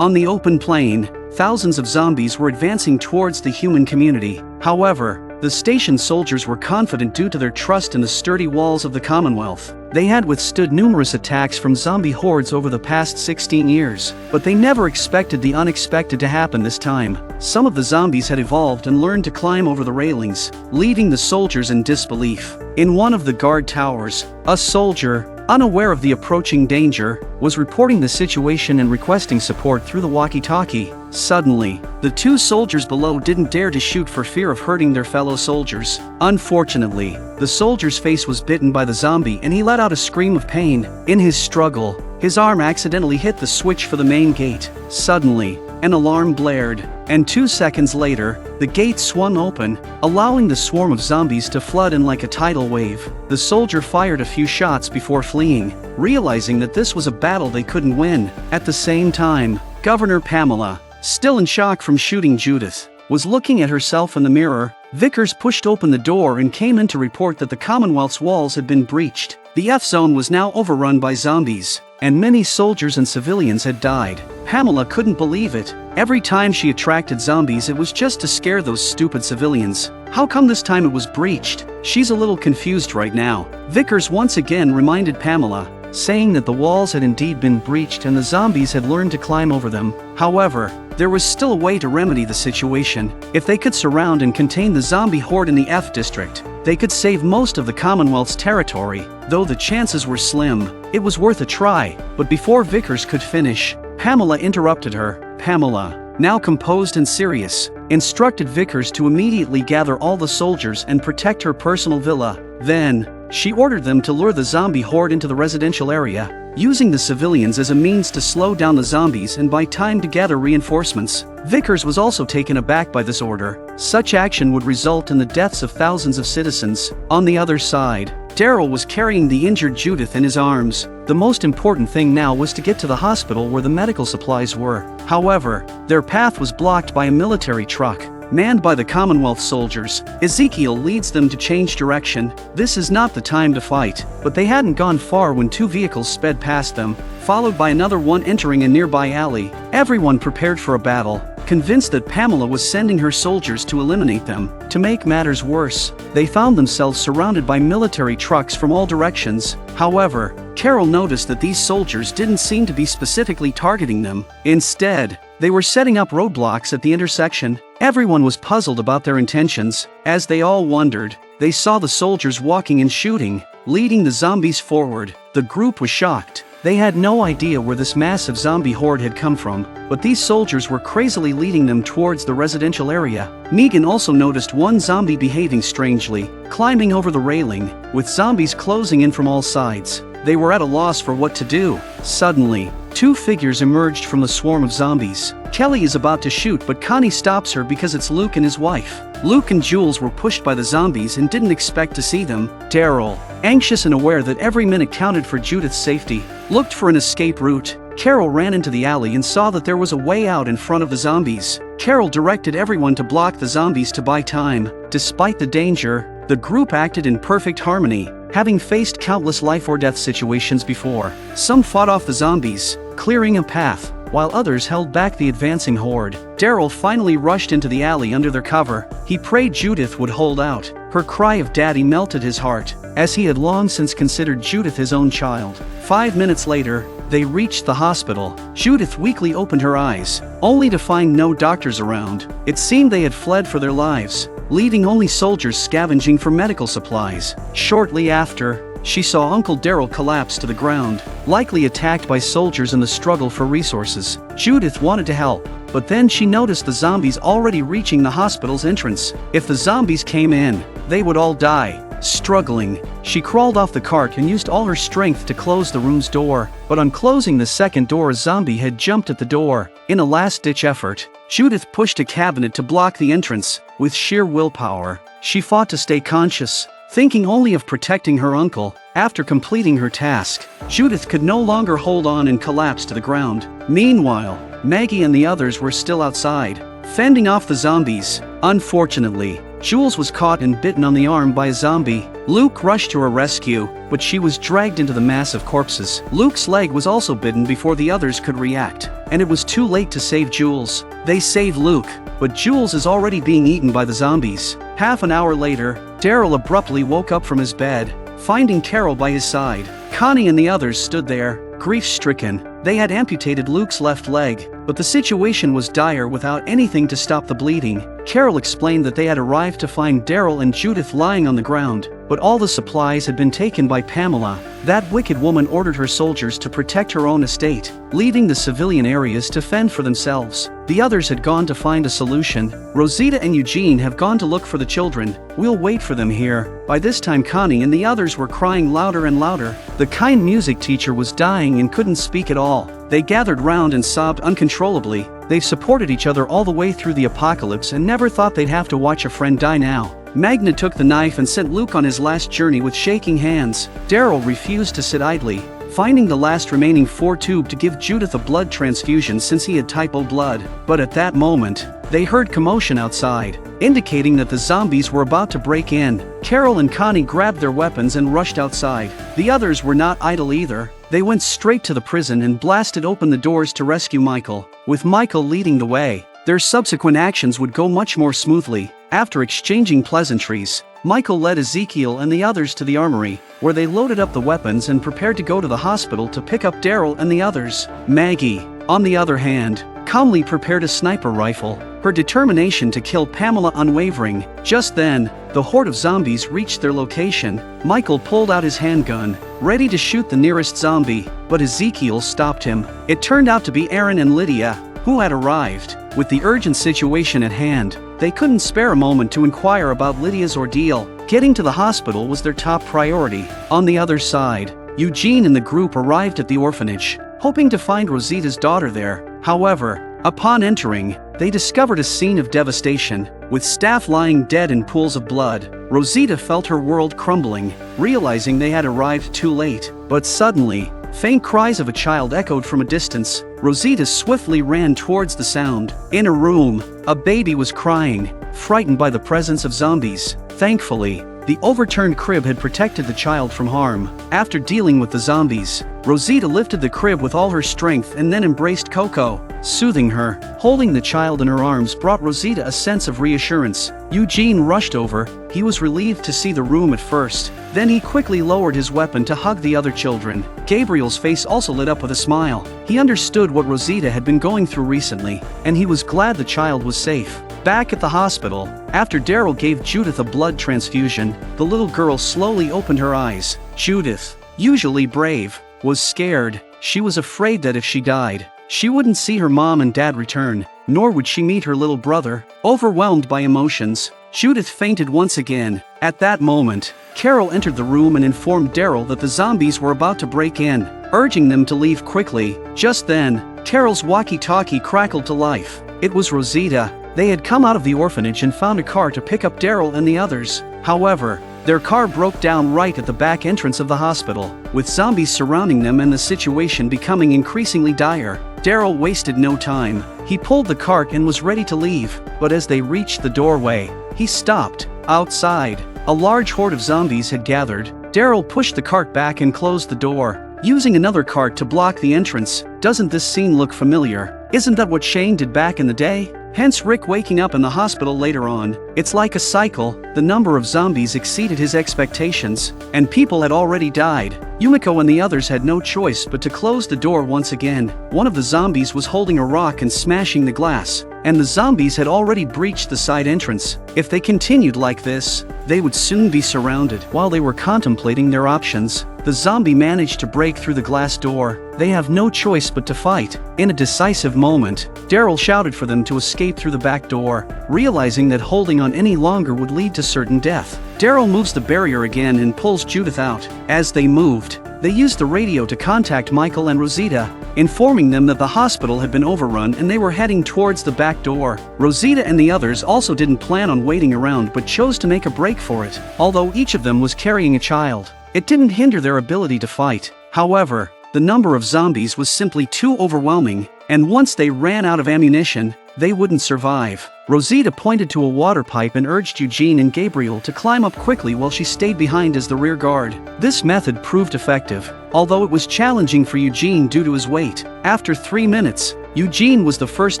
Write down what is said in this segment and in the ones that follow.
On the open plain, thousands of zombies were advancing towards the human community. However, the station soldiers were confident due to their trust in the sturdy walls of the Commonwealth. They had withstood numerous attacks from zombie hordes over the past 16 years, but they never expected the unexpected to happen this time. Some of the zombies had evolved and learned to climb over the railings, leaving the soldiers in disbelief. In one of the guard towers, a soldier, unaware of the approaching danger, was reporting the situation and requesting support through the walkie-talkie. Suddenly, the two soldiers below didn't dare to shoot for fear of hurting their fellow soldiers. Unfortunately, the soldier's face was bitten by the zombie and he let out a scream of pain. In his struggle, his arm accidentally hit the switch for the main gate. Suddenly, an alarm blared, and 2 seconds later, the gate swung open, allowing the swarm of zombies to flood in like a tidal wave. The soldier fired a few shots before fleeing, realizing that this was a battle they couldn't win. At the same time, Governor Pamela, still in shock from shooting Judith, was looking at herself in the mirror. Vickers pushed open the door and came in to report that the Commonwealth's walls had been breached. The F-zone was now overrun by zombies, and many soldiers and civilians had died. Pamela couldn't believe it. Every time she attracted zombies, it was just to scare those stupid civilians. How come this time it was breached? She's a little confused right now. Vickers once again reminded Pamela, saying that the walls had indeed been breached and the zombies had learned to climb over them. However, there was still a way to remedy the situation. If they could surround and contain the zombie horde in the F district, they could save most of the Commonwealth's territory. Though the chances were slim, it was worth a try. But before Vickers could finish, Pamela interrupted her. Pamela, now composed and serious, instructed Vickers to immediately gather all the soldiers and protect her personal villa. Then, she ordered them to lure the zombie horde into the residential area, using the civilians as a means to slow down the zombies and buy time to gather reinforcements. Vickers was also taken aback by this order. Such action would result in the deaths of thousands of citizens. On the other side, Daryl was carrying the injured Judith in his arms. The most important thing now was to get to the hospital where the medical supplies were. However, their path was blocked by a military truck, manned by the Commonwealth soldiers. Ezekiel leads them to change direction. This is not the time to fight, but they hadn't gone far when two vehicles sped past them, followed by another one entering a nearby alley. Everyone prepared for a battle, convinced that Pamela was sending her soldiers to eliminate them. To make matters worse, they found themselves surrounded by military trucks from all directions. However, Carol noticed that these soldiers didn't seem to be specifically targeting them. Instead, they were setting up roadblocks at the intersection. Everyone was puzzled about their intentions. As they all wondered, they saw the soldiers walking and shooting, leading the zombies forward. The group was shocked. They had no idea where this massive zombie horde had come from, but these soldiers were crazily leading them towards the residential area. Negan also noticed one zombie behaving strangely, climbing over the railing, with zombies closing in from all sides. They were at a loss for what to do. Suddenly, two figures emerged from the swarm of zombies. Kelly is about to shoot, but Connie stops her because it's Luke and his wife. Luke and Jules were pushed by the zombies and didn't expect to see them. Daryl, anxious and aware that every minute counted for Judith's safety, looked for an escape route. Carol ran into the alley and saw that there was a way out in front of the zombies. Carol directed everyone to block the zombies to buy time. Despite the danger, the group acted in perfect harmony, having faced countless life or death situations before. Some fought off the zombies, clearing a path, while others held back the advancing horde. Daryl finally rushed into the alley under their cover. He prayed Judith would hold out. Her cry of "Daddy" melted his heart, as he had long since considered Judith his own child. 5 minutes later, they reached the hospital. Judith weakly opened her eyes, only to find no doctors around. It seemed they had fled for their lives, leaving only soldiers scavenging for medical supplies. Shortly after, she saw Uncle Daryl collapse to the ground, likely attacked by soldiers in the struggle for resources. Judith wanted to help, but then she noticed the zombies already reaching the hospital's entrance. If the zombies came in, they would all die. Struggling, she crawled off the cart and used all her strength to close the room's door. But on closing the second door, a zombie had jumped at the door. In a last-ditch effort, Judith pushed a cabinet to block the entrance. With sheer willpower, she fought to stay conscious, thinking only of protecting her uncle. After completing her task, Judith could no longer hold on and collapsed to the ground. Meanwhile, Maggie and the others were still outside, fending off the zombies. Unfortunately, Jules was caught and bitten on the arm by a zombie. Luke rushed to her rescue, but she was dragged into the mass of corpses. Luke's leg was also bitten before the others could react, and it was too late to save Jules. They save Luke, but Jules is already being eaten by the zombies. Half an hour later, Daryl abruptly woke up from his bed, finding Carol by his side. Connie and the others stood there, grief-stricken. They had amputated Luke's left leg, but the situation was dire without anything to stop the bleeding. Carol explained that they had arrived to find Daryl and Judith lying on the ground, but all the supplies had been taken by Pamela. That wicked woman ordered her soldiers to protect her own estate, leaving the civilian areas to fend for themselves. The others had gone to find a solution. Rosita and Eugene have gone to look for the children. We'll wait for them here. By this time Connie and the others were crying louder and louder. The kind music teacher was dying and couldn't speak at all. They gathered round and sobbed uncontrollably. They've supported each other all the way through the apocalypse and never thought they'd have to watch a friend die now. Magna took the knife and sent Luke on his last journey with shaking hands. Daryl refused to sit idly, finding the last remaining 4 tube to give Judith a blood transfusion since he had type O blood. But at that moment, they heard commotion outside, indicating that the zombies were about to break in. Carol and Connie grabbed their weapons and rushed outside. The others were not idle either. They went straight to the prison and blasted open the doors to rescue Michael. With Michael leading the way, their subsequent actions would go much more smoothly. After exchanging pleasantries, Michael led Ezekiel and the others to the armory, where they loaded up the weapons and prepared to go to the hospital to pick up Daryl and the others. Maggie, on the other hand, calmly prepared a sniper rifle, her determination to kill Pamela unwavering. Just then, the horde of zombies reached their location. Michael pulled out his handgun, ready to shoot the nearest zombie, but Ezekiel stopped him. It turned out to be Aaron and Lydia, who had arrived. With the urgent situation at hand, they couldn't spare a moment to inquire about Lydia's ordeal. Getting to the hospital was their top priority. On the other side, Eugene and the group arrived at the orphanage, hoping to find Rosita's daughter there. However, upon entering, they discovered a scene of devastation, with staff lying dead in pools of blood. Rosita felt her world crumbling, realizing they had arrived too late. But suddenly, faint cries of a child echoed from a distance. Rosita swiftly ran towards the sound. In a room, a baby was crying, frightened by the presence of zombies. Thankfully, the overturned crib had protected the child from harm. After dealing with the zombies, Rosita lifted the crib with all her strength and then embraced Coco, soothing her. Holding the child in her arms brought Rosita a sense of reassurance. Eugene rushed over. He was relieved to see the room at first. Then he quickly lowered his weapon to hug the other children. Gabriel's face also lit up with a smile. He understood what Rosita had been going through recently, and he was glad the child was safe. Back at the hospital, after Daryl gave Judith a blood transfusion, the little girl slowly opened her eyes. Judith, usually brave, was scared. She was afraid that if she died, she wouldn't see her mom and dad return, nor would she meet her little brother. Overwhelmed by emotions, Judith fainted once again. At that moment, Carol entered the room and informed Daryl that the zombies were about to break in, urging them to leave quickly. Just then, Carol's walkie-talkie crackled to life. It was Rosita. They had come out of the orphanage and found a car to pick up Daryl and the others. However, their car broke down right at the back entrance of the hospital, with zombies surrounding them and the situation becoming increasingly dire. Daryl wasted no time. He pulled the cart and was ready to leave, but as they reached the doorway, he stopped. Outside, a large horde of zombies had gathered. Daryl pushed the cart back and closed the door, using another cart to block the entrance. Doesn't this scene look familiar? Isn't that what Shane did back in the day? Hence Rick waking up in the hospital later on. It's like a cycle. The number of zombies exceeded his expectations, and people had already died. Yumiko and the others had no choice but to close the door once again. One of the zombies was holding a rock and smashing the glass, and the zombies had already breached the side entrance. If they continued like this, they would soon be surrounded. While they were contemplating their options, the zombie managed to break through the glass door. They have no choice but to fight. In a decisive moment, Daryl shouted for them to escape through the back door, realizing that holding on any longer would lead to certain death. Daryl moves the barrier again and pulls Judith out. As they moved, they used the radio to contact Michael and Rosita, informing them that the hospital had been overrun and they were heading towards the back door. Rosita and the others also didn't plan on waiting around but chose to make a break for it. Although each of them was carrying a child, it didn't hinder their ability to fight. However, the number of zombies was simply too overwhelming, and once they ran out of ammunition, they wouldn't survive. Rosita pointed to a water pipe and urged Eugene and Gabriel to climb up quickly while she stayed behind as the rear guard. This method proved effective, although it was challenging for Eugene due to his weight. After 3 minutes, Eugene was the first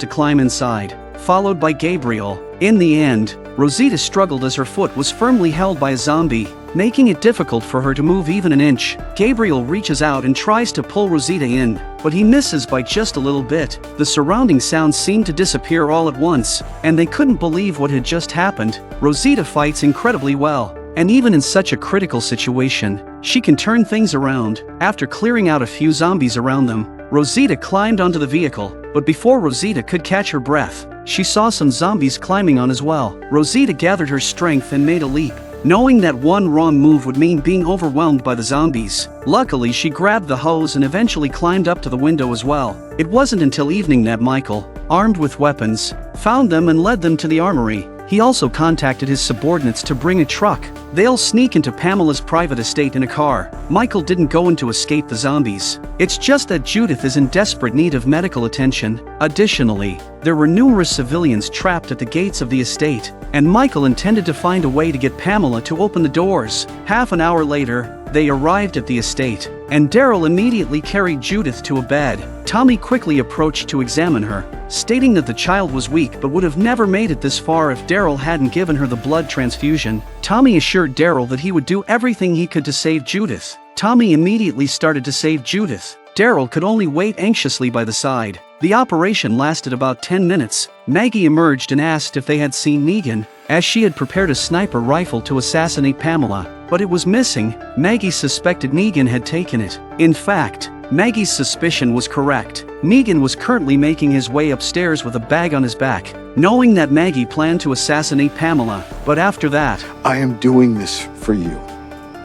to climb inside, followed by Gabriel. In the end, Rosita struggled as her foot was firmly held by a zombie, making it difficult for her to move even an inch. Gabriel reaches out and tries to pull Rosita in, but he misses by just a little bit. The surrounding sounds seemed to disappear all at once, and they couldn't believe what had just happened. Rosita fights incredibly well, and even in such a critical situation, she can turn things around. After clearing out a few zombies around them, Rosita climbed onto the vehicle, but before Rosita could catch her breath, she saw some zombies climbing on as well. Rosita gathered her strength and made a leap, knowing that one wrong move would mean being overwhelmed by the zombies. Luckily, she grabbed the hose and eventually climbed up to the window as well. It wasn't until evening that Michael, armed with weapons, found them and led them to the armory. He also contacted his subordinates to bring a truck. They'll sneak into Pamela's private estate in a car. Michael didn't go in to escape the zombies. It's just that Judith is in desperate need of medical attention. Additionally, there were numerous civilians trapped at the gates of the estate, and Michael intended to find a way to get Pamela to open the doors. Half an hour later, they arrived at the estate, and Daryl immediately carried Judith to a bed. Tommy quickly approached to examine her, stating that the child was weak but would have never made it this far if Daryl hadn't given her the blood transfusion. Tommy assured Daryl that he would do everything he could to save Judith. Tommy immediately started to save Judith. Daryl could only wait anxiously by the side. The operation lasted about 10 minutes. Maggie emerged and asked if they had seen Negan, as she had prepared a sniper rifle to assassinate Pamela, but it was missing. Maggie suspected Negan had taken it. In fact, Maggie's suspicion was correct. Negan was currently making his way upstairs with a bag on his back, knowing that Maggie planned to assassinate Pamela. But after that, I am doing this for you.